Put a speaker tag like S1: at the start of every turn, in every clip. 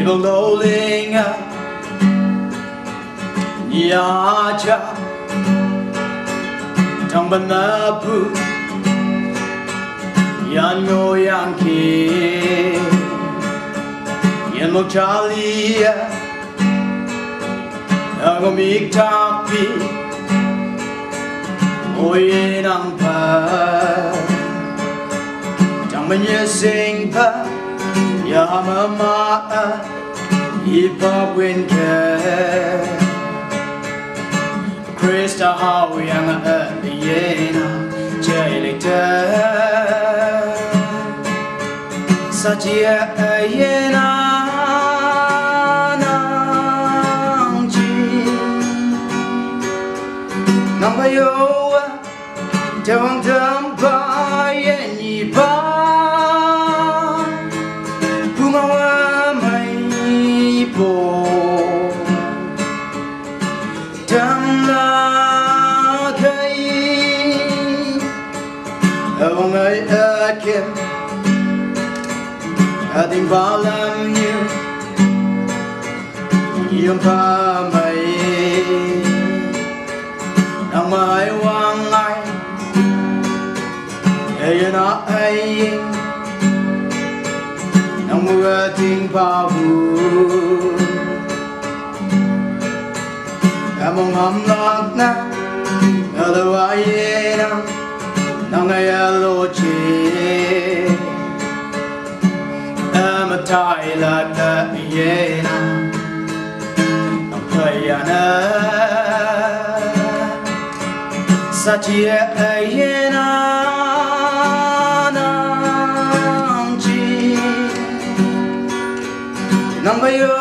S1: bông đâu linh ya cha trong bên pu yan ngô yang ki yan mo charlie ngô mi ta pi Uyin ang pa trong bên nhớ sinh pa ya mama ipa quên kề Krista how yang yena chơi lịch sa chia yena nang chi nang bayo trong thầm ba nhị ba bunga hoa mây bồ đam la cây ông ấy ở kia ở tình ba làm như yêu pha mây nắng mai hoang ai ai na ai nang mưa ting pa bu among am lạc na alo ai na nang ai alo chi am tai lạc na ye na nang kai na sa chi ai na nang bayo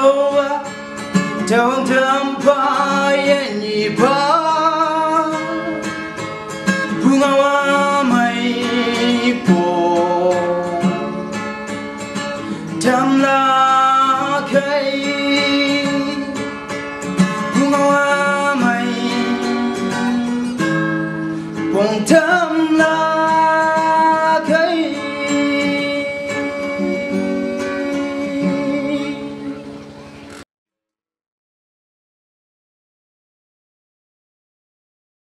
S1: trong thầm ba nhị ba bunga hoa mây bồ đam la cây bunga hoa mây bông đam